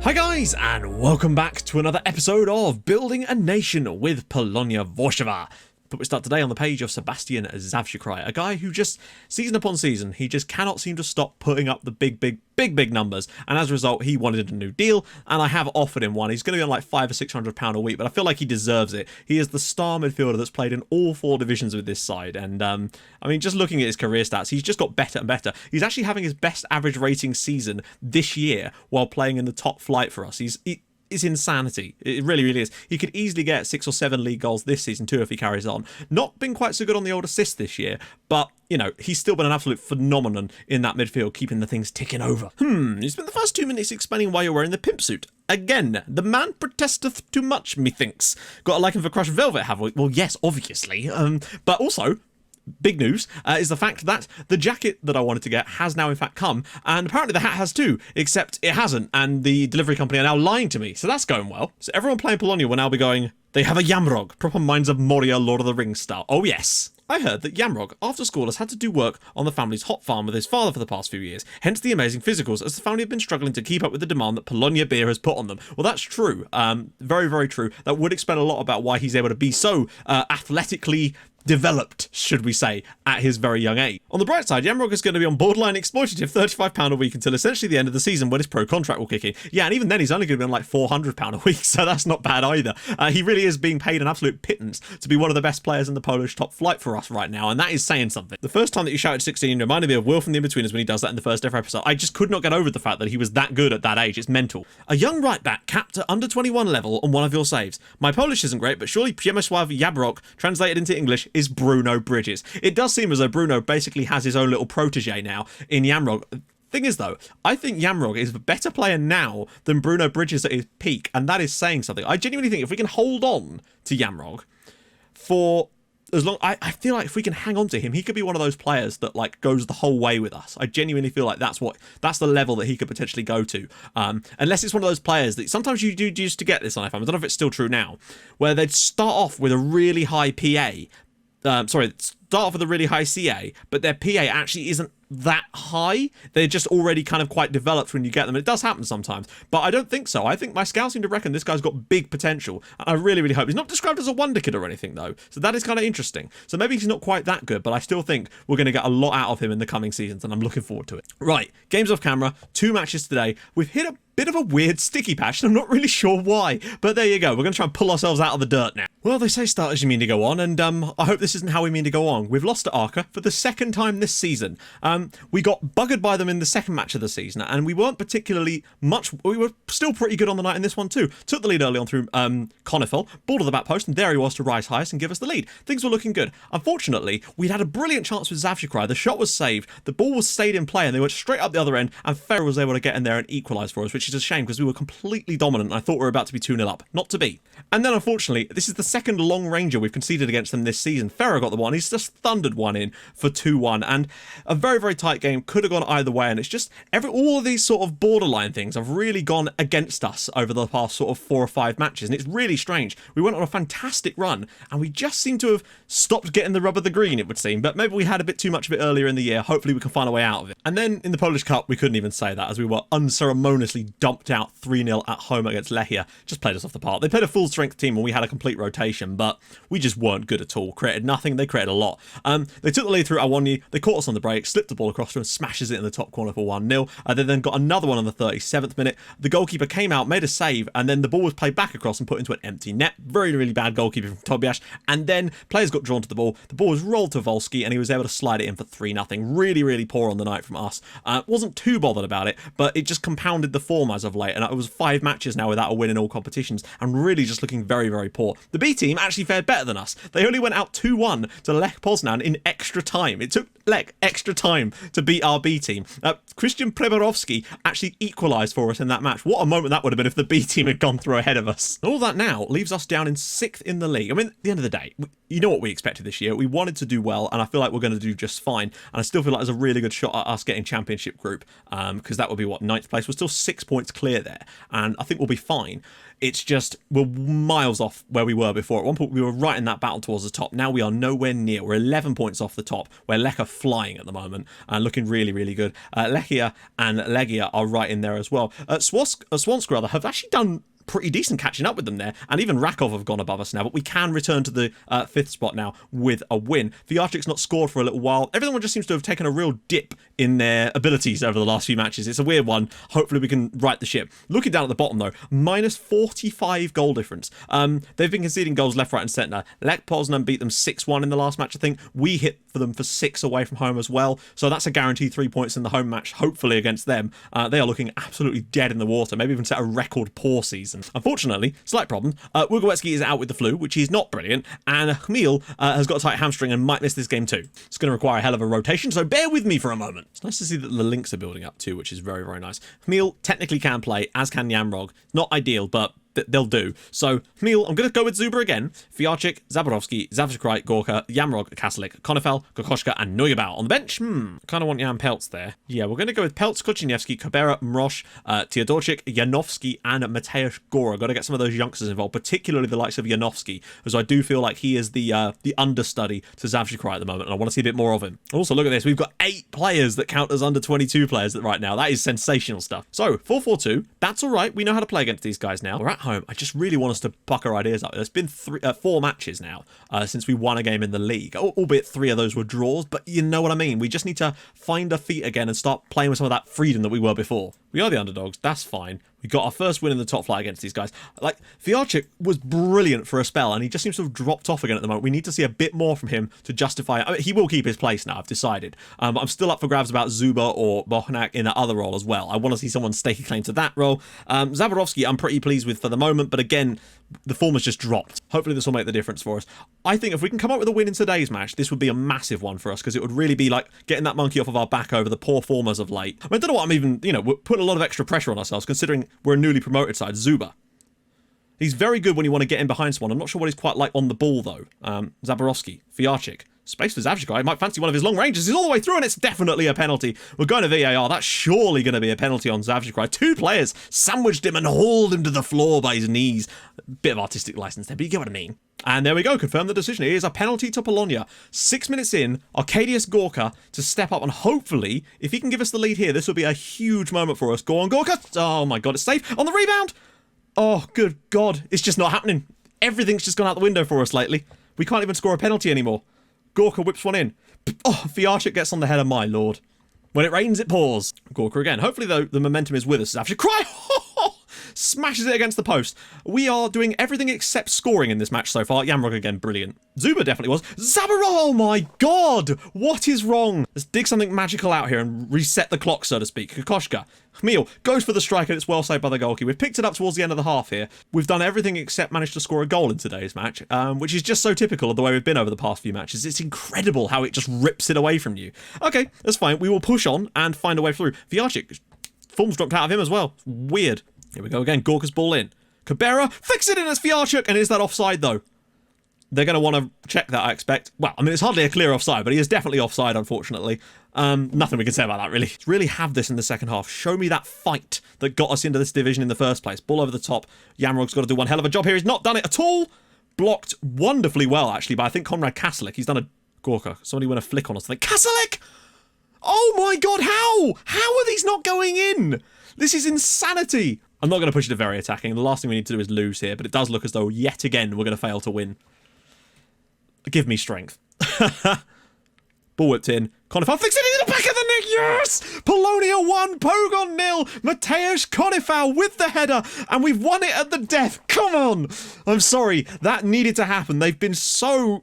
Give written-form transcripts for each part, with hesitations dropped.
Hi guys, and welcome back to another episode of Building a Nation with Polonia Warszawa. But we start today on the page of Sebastian Zawsiekry, a guy who just, season upon season, he just cannot seem to stop putting up the big numbers, and as a result, he wanted a new deal, and I have offered him one. He's going to be on like £500 or £600 a week, but I feel like he deserves it. He is the star midfielder that's played in all four divisions with this side, and I mean, just looking at his career stats, he's just got better and better. He's actually having his best average rating season this year while playing in the top flight for us. It's insanity. It really, really is. He could easily get 6 or 7 league goals this season too if he carries on. Not been quite so good on the old assist this year, but, you know, he's still been an absolute phenomenon in that midfield, keeping the things ticking over. You spent the first 2 minutes explaining why you're wearing the pimp suit. Again, the man protesteth too much, methinks. Got a liking for crushed velvet, have we? Well, yes, obviously. But also, big news is the fact that the jacket that I wanted to get has now in fact come, and apparently the hat has too, except it hasn't, and the delivery company are now lying to me, so that's going well. So everyone playing Polonia will now be going, they have a Yamrog, proper Minds of Moria Lord of the Rings style. Oh yes. I heard that Yamrog, after school, has had to do work on the family's hop farm with his father for the past few years, hence the amazing physicals, as the family have been struggling to keep up with the demand that Polonia beer has put on them. Well, that's true. Very, very true. That would explain a lot about why he's able to be so athletically developed, should we say, at his very young age. On the bright side, Yamrog is going to be on borderline exploitative £35 a week until essentially the end of the season when his pro contract will kick in. Yeah, and even then he's only going to be on like £400 a week, so that's not bad either. He really is being paid an absolute pittance to be one of the best players in the Polish top flight for us right now, and that is saying something. The first time that you shouted 16 reminded me of Will from The Inbetweeners when he does that in the first ever episode. I just could not get over the fact that he was that good at that age. It's mental. A young right back capped at under 21 level on one of your saves. My Polish isn't great, but surely Przemysław Yamrog, translated into English, is Bruno Bridges. It does seem as though Bruno basically has his own little protege now in Yamrog. Thing is though, I think Yamrog is a better player now than Bruno Bridges at his peak, and that is saying something. I genuinely think if we can hold on to Yamrog for as long, I feel like if we can hang on to him, he could be one of those players that like goes the whole way with us. I genuinely feel like that's the level that he could potentially go to. Unless it's one of those players that sometimes you do used to get this on FM. I don't know if it's still true now, where they'd start off with a really high PA. Start off with a really high CA, but their PA actually isn't that high. They're just already kind of quite developed when you get them. It does happen sometimes, but I don't think so. I think my scouts seem to reckon this guy's got big potential, and I really, really hope. He's not described as a wonder kid or anything, though, so that is kind of interesting. So maybe he's not quite that good, but I still think we're going to get a lot out of him in the coming seasons, and I'm looking forward to it. Right, games off camera, 2 matches today. We've hit a bit of a weird sticky patch, and I'm not really sure why, but there you go. We're going to try and pull ourselves out of the dirt now. Well, they say start as you mean to go on, and I hope this isn't how we mean to go on. We've lost to Arca for the second time this season. We got buggered by them in the second match of the season, and we weren't particularly much. We were still pretty good on the night in this one too. Took the lead early on through Konefel, ball to the back post, and there he was to rise highest and give us the lead. Things were looking good. Unfortunately, we'd had a brilliant chance with Zawsiekry. The shot was saved, the ball was stayed in play, and they went straight up the other end, and Ferrer was able to get in there and equalise for us, which is a shame because we were completely dominant, and I thought we were about to be 2-0 up. Not to be. And then, unfortunately, this is the second long ranger we've conceded against them this season. Ferrer got the one. He's just thundered one in for 2-1, and a very, very tight game. Could have gone either way, and it's just all of these sort of borderline things have really gone against us over the past sort of 4 or 5 matches, and it's really strange. We went on a fantastic run, and we just seem to have stopped getting the rub of the green, it would seem, but maybe we had a bit too much of it earlier in the year. Hopefully we can find a way out of it. And then in the Polish Cup, we couldn't even say that, as we were unceremoniously dumped out 3-0 at home against Lechia. Just played us off the park. They played a full strength team and we had a complete rotation, but we just weren't good at all. Created nothing. They created a lot. They took the lead through Awoni. They caught us on the break, slipped the ball across to and smashes it in the top corner for 1-0. They then got another one on the 37th minute. The goalkeeper came out, made a save, and then the ball was played back across and put into an empty net. Very, really bad goalkeeping from Tobiasz. And then players got drawn to the ball. The ball was rolled to Wolski and he was able to slide it in for 3-0. Really, really poor on the night from us. Wasn't too bothered about it, but it just compounded the form as of late. And it was 5 matches now without a win in all competitions and really just looking very, very poor. The B team actually fared better than us. They only went out 2-1 to Lech Poznan in extra time. It took Lech extra time to beat our B team. Christian Preborowski actually equalised for us in that match. What a moment that would have been if the B team had gone through ahead of us. All that now leaves us down in 6th in the league. I mean, at the end of the day, you know what we expected this year. We wanted to do well, and I feel like we're going to do just fine. And I still feel like there's a really good shot at us getting championship group, because that would be what, 9th place. We're still 6 points clear there, and I think we'll be fine. it's just, we're miles off where we were before. At one point, we were right in that battle towards the top. Now we are nowhere near. We're 11 points off the top, where Lech are flying at the moment, looking really, really good. Lechia and Legia are right in there as well. Swansk, rather, have actually done pretty decent catching up with them there, and even Rakov have gone above us now, but we can return to the 5th spot now with a win. Fijarchik's not scored for a little while. Everyone just seems to have taken a real dip in their abilities over the last few matches. It's a weird one. Hopefully we can right the ship. Looking down at the bottom though, minus 45 goal difference. They've been conceding goals left, right and centre. Lech Poznan beat them 6-1 in the last match, I think. We hit for them for 6 away from home as well, so that's a guaranteed 3 points in the home match, hopefully against them. They are looking absolutely dead in the water, maybe even set a record poor season. Unfortunately, slight problem, Ługowiecki is out with the flu, which is not brilliant, and Chmiel has got a tight hamstring and might miss this game too. It's going to require a hell of a rotation, so bear with me for a moment. It's nice to see that the links are building up too, which is very, very nice. Chmiel technically can play, as can Yamrog. Not ideal, but they'll do. So, Chmiel, I'm going to go with Zuber again. Fijarchik, Zaborowski, Zavchikrai, Gorka, Yamrog, Kastelik, Konefel, Kokoschka, and Neugebauer. On the bench, kind of want Jan Peltz there. Yeah, we're going to go with Peltz, Kuchinievsky, Kabera, Mrosh, Teodorchik, Janowski, and Mateusz Gora. Got to get some of those youngsters involved, particularly the likes of Janowski, as I do feel like he is the understudy to Zavchikrai at the moment, and I want to see a bit more of him. Also, look at this. We've got 8 players that count as under 22 players right now. That is sensational stuff. So, 4-4-2. That's all right. We know how to play against these guys now. We're at home. I just really want us to puck our ideas up. It's been 4 matches now since we won a game in the league, albeit 3 of those were draws, but you know what I mean. We just need to find our feet again and start playing with some of that freedom that we were before. We are the underdogs, that's fine. We got our first win in the top flight against these guys. Like, Fijarchik was brilliant for a spell, and he just seems to have dropped off again at the moment. We need to see a bit more from him to justify it. I mean, he will keep his place now, I've decided. But I'm still up for grabs about Zuba or Bochnak in that other role as well. I want to see someone stake a claim to that role. Zaborowski, I'm pretty pleased with for the moment, but again, the form has just dropped. Hopefully this will make the difference for us. I think if we can come up with a win in today's match, this would be a massive one for us, because it would really be like getting that monkey off of our back over the poor formers of late. I mean, I don't know what I'm even, we're putting a lot of extra pressure on ourselves, considering we're a newly promoted side. Zuba. He's very good when you want to get in behind someone. I'm not sure what he's quite like on the ball, though. Zaborowski, Fijarchik. Space for Zavchikrai. I might fancy one of his long ranges. He's all the way through, and it's definitely a penalty. We're going to VAR. That's surely going to be a penalty on Zavchikrai. 2 players sandwiched him and hauled him to the floor by his knees. Bit of artistic license there, but you get what I mean. And there we go. Confirm the decision. It is a penalty to Polonia. 6 minutes in, Arkadiusz Gorka to step up, and hopefully, if he can give us the lead here, this will be a huge moment for us. Go on, Gorka. Oh my God, it's safe. On the rebound. Oh, good God. It's just not happening. Everything's just gone out the window for us lately. We can't even score a penalty anymore. Gorka whips one in. Oh, Fijarchik gets on the header, my lord. When it rains, it pours. Gorka again. Hopefully, though, the momentum is with us. Zavchikrai smashes it against the post. We are doing everything except scoring in this match so far. Yamrog again, brilliant. Zuba definitely was. Zabaro, oh my God! What is wrong? Let's dig something magical out here and reset the clock, so to speak. Kokoschka. Chmiel goes for the strike, and it's well saved by the goalkeeper. We've picked it up towards the end of the half here. We've done everything except managed to score a goal in today's match, which is just so typical of the way we've been over the past few matches. It's incredible how it just rips it away from you. Okay, that's fine. We will push on and find a way through. Fijarchik, form's dropped out of him as well. Weird. Here we go again. Gorka's ball in. Kabera flicks it in as Fijarchik, and is that offside though? They're going to want to check that, I expect. Well, I mean, it's hardly a clear offside, but he is definitely offside, unfortunately. Nothing we can say about that, really. Let's really have this in the second half. Show me that fight that got us into this division in the first place. Ball over the top. Yamrog's got to do one hell of a job here. He's not done it at all. Blocked wonderfully well, actually, by I think Konrad Kastelik. He's done a Gorka. Somebody went a flick on us. Kastelik! Oh my God, how? How are these not going in? This is insanity. I'm not going to push it to very attacking. The last thing we need to do is lose here, but it does look as though yet again we're going to fail to win. Give me strength. Ball whipped in. Konefal flicks it in the back of the net. Yes! Polonia 1, Pogon 0. Mateusz Konefal with the header, and we've won it at the death. Come on! I'm sorry. That needed to happen. They've been so...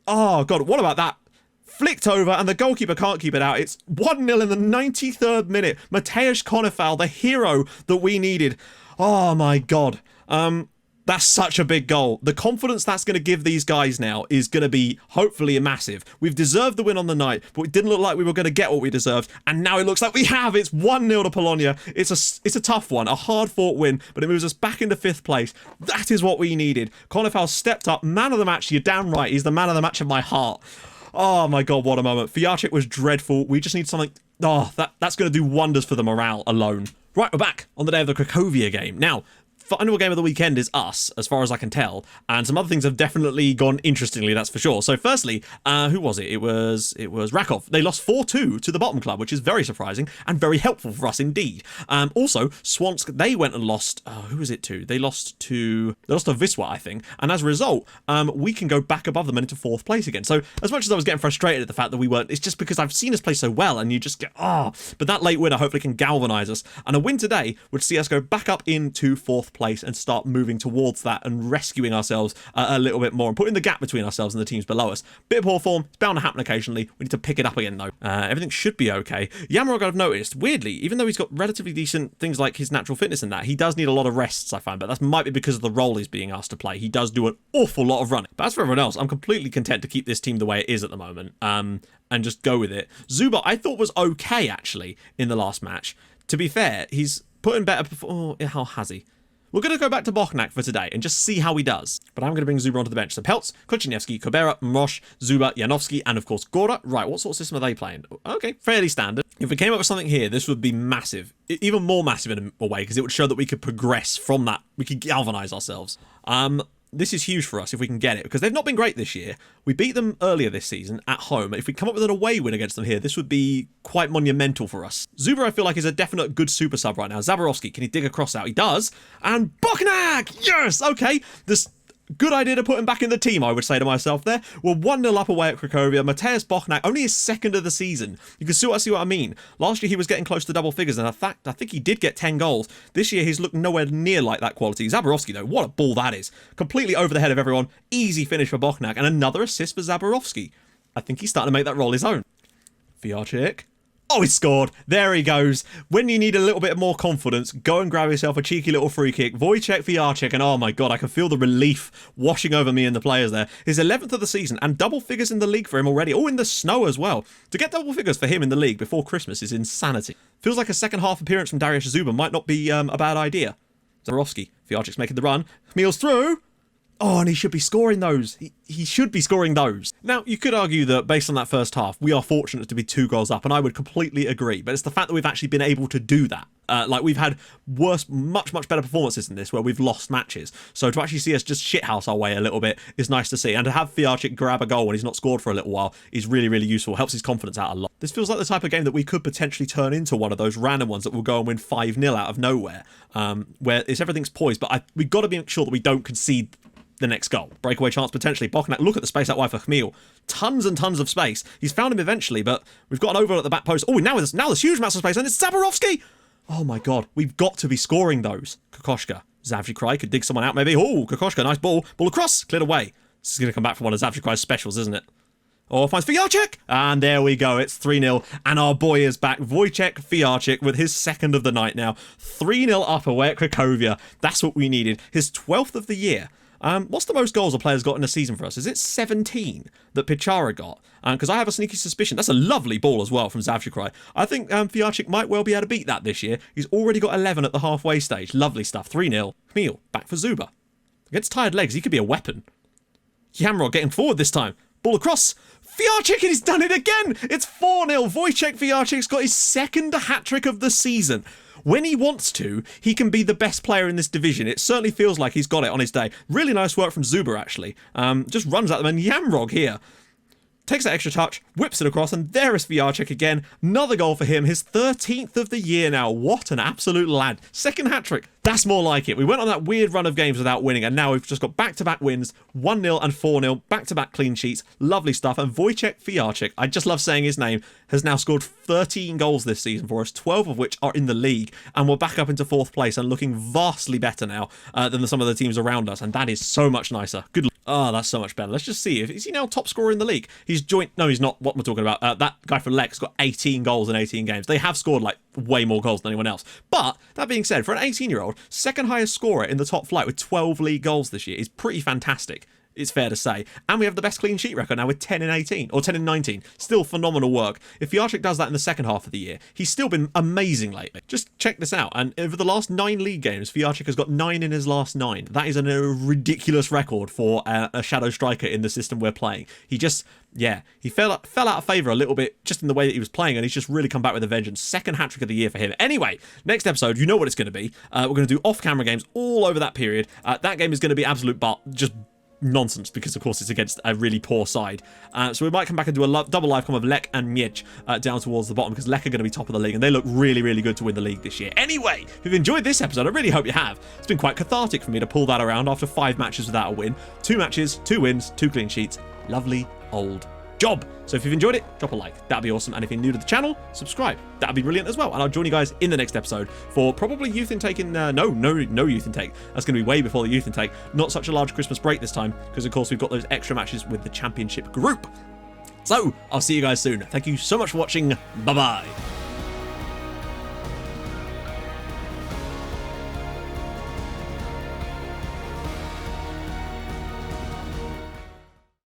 Oh, God. What about that? Flicked over, and the goalkeeper can't keep it out. It's 1-0 in the 93rd minute. Mateusz Konefal, the hero that we needed. Oh, my God. That's such a big goal. The confidence that's going to give these guys now is going to be hopefully massive. We've deserved the win on the night, but it didn't look like we were going to get what we deserved, and now it looks like we have. It's 1-0 to Polonia. It's a tough one, a hard-fought win, but it moves us back into 5th place. That is what we needed. Konefal stepped up. Man of the match. You're damn right. He's the man of the match of my heart. Oh my God, what a moment. Fijarchik was dreadful. We just need something... Oh, that's going to do wonders for the morale alone. Right, we're back on the day of the Cracovia game. Now, final game of the weekend is us, as far as I can tell, and some other things have definitely gone interestingly, that's for sure. So firstly, who was it? It was Rakov. They lost 4-2 to the bottom club, which is very surprising and very helpful for us indeed. Also, Swansk, they went and lost, who was it to? They lost to Wisła, I think, and as a result, we can go back above them and into 4th place again. So as much as I was getting frustrated at the fact that we weren't, it's just because I've seen us play so well, and you just get, but that late winner hopefully can galvanise us, and a win today would see us go back up into 4th place and start moving towards that and rescuing ourselves a little bit more and putting the gap between ourselves and the teams below us. Bit of poor form, it's bound to happen occasionally. We need to pick it up again though. Everything should be okay. Yamrog, I've noticed, weirdly, even though he's got relatively decent things like his natural fitness and that, he does need a lot of rests, I find, but that might be because of the role he's being asked to play. He does do an awful lot of running. But as for everyone else, I'm completely content to keep this team the way it is at the moment, and just go with it. Zuba, I thought was okay actually in the last match. To be fair, he's put in better how has he? We're going to go back to Bochnak for today and just see how he does. But I'm going to bring Zuba onto the bench. So Peltz, Kochinievsky, Kobera, Mrosh, Zuba, Janowski, and of course Gora. Right, what sort of system are they playing? Okay, fairly standard. If we came up with something here, this would be massive. Even more massive in a way, because it would show that we could progress from that. We could galvanise ourselves. This is huge for us if we can get it, because they've not been great this year. We beat them earlier this season at home. If we come up with an away win against them here, this would be quite monumental for us. Zuba, I feel like, is a definite good super sub right now. Zaborowski, can he dig a cross out? He does. And Bochnak! Yes! Okay. This good idea to put him back in the team, I would say to myself there. We're 1-0 up away at Cracovia. Mateusz Bochnak, only his 2nd of the season. You can see what I mean. Last year he was getting close to double figures, and in fact, I think he did get 10 goals. This year he's looked nowhere near like that quality. Zaborowski, though, what a ball that is. Completely over the head of everyone. Easy finish for Bochnak, and another assist for Zaborowski. I think he's starting to make that role his own. Fiarczyk. Oh, he scored. There he goes. When you need a little bit more confidence, go and grab yourself a cheeky little free kick. Wojciech Fiarczyk, and oh my god, I can feel the relief washing over me and the players there. His 11th of the season, and double figures in the league for him already. Oh, in the snow as well. To get double figures for him in the league before Christmas is insanity. Feels like a second half appearance from Dariusz Zuba might not be a bad idea. Zaborowski. Fiarczyk's making the run. Meals through. Oh, and he should be scoring those. He should be scoring those. Now, you could argue that based on that first half, we are fortunate to be 2 goals up, and I would completely agree. But it's the fact that we've actually been able to do that. Like, we've had worse, much better performances than this, where we've lost matches. So to actually see us just shithouse our way a little bit is nice to see. And to have Fiarczyk grab a goal when he's not scored for a little while is really, really useful. Helps his confidence out a lot. This feels like the type of game that we could potentially turn into one of those random ones that will go and win 5-0 out of nowhere, where everything's poised. But we've got to be sure that we don't concede the next goal. Breakaway chance potentially. Bochnak, look at the space out wide for Chmiel. Tons and tons of space. He's found him eventually, but we've got an over at the back post. Oh, now there's huge amounts of space, and it's Zaborowski! Oh my god, we've got to be scoring those. Kokoschka. Zavjikrai could dig someone out maybe. Oh, Kokoschka, nice ball. Ball across, cleared away. This is going to come back for one of Zavjikrai's specials, isn't it? Oh, finds Fiarczyk! And there we go, it's 3-0, and our boy is back. Wojciech Fiarczyk with his 2nd of the night now. 3-0 up away at Cracovia. That's what we needed. His 12th of the year. What's the most goals a player's got in a season for us? Is it 17 that Pichara got? Because I have a sneaky suspicion. That's a lovely ball as well from Zavjikrai. I think Fiarczyk might well be able to beat that this year. He's already got 11 at the halfway stage. Lovely stuff. 3-0. Chmiel, back for Zuba. Against tired legs, he could be a weapon. Yamrod getting forward this time. Ball across. Fiarczyk, and he's done it again! It's 4-0. Wojciech Fiarczyk's got his 2nd hat-trick of the season. When he wants to, he can be the best player in this division. It certainly feels like he's got it on his day. Really nice work from Zuba, actually. Just runs at them, and Yamrog here takes that extra touch, whips it across, and there is Fiarczyk again. Another goal for him, his 13th of the year now. What an absolute lad. 2nd hat-trick. That's more like it. We went on that weird run of games without winning, and now we've just got back-to-back wins, 1-0 and 4-0, back-to-back clean sheets. Lovely stuff. And Wojciech Fiarczyk, I just love saying his name, has now scored 13 goals this season for us, 12 of which are in the league, and we're back up into 4th place and looking vastly better now than some of the teams around us, and that is so much nicer. Good luck. Oh, that's so much better. Let's just see. Is he now top scorer in the league? He's joint... No, he's not. What we're talking about. That guy from Lex got 18 goals in 18 games. They have scored, like, way more goals than anyone else. But, that being said, for an 18-year-old, 2nd highest scorer in the top flight with 12 league goals this year is pretty fantastic. it's fair to say. And we have the best clean sheet record now with 10 in 18, or 10 in 19. Still phenomenal work. If Fiatric does that in the second half of the year, he's still been amazing lately. Just check this out. And over the last 9 league games, Fiatric has got 9 in his last 9. That is a ridiculous record for a shadow striker in the system we're playing. He just, yeah, he fell out of favour a little bit just in the way that he was playing, and he's just really come back with a vengeance. Second hat-trick of the year for him. Anyway, next episode, you know what it's going to be. We're going to do off-camera games all over that period. That game is going to be absolute just nonsense, because of course it's against a really poor side. So we might come back and do a double live com of Lech and Miech down towards the bottom, because Lech are going to be top of the league and they look really, really good to win the league this year. Anyway, if you've enjoyed this episode, I really hope you have. It's been quite cathartic for me to pull that around after 5 matches without a win. 2 matches, 2 wins, 2 clean sheets. Lovely old job. So if you've enjoyed it, drop a like. That'd be awesome. And if you're new to the channel, subscribe. That'd be brilliant as well. And I'll join you guys in the next episode for probably youth intake in no youth intake. That's going to be way before the youth intake. Not such a large Christmas break this time, because of course we've got those extra matches with the championship group. So I'll see you guys soon. Thank you so much for watching. Bye bye.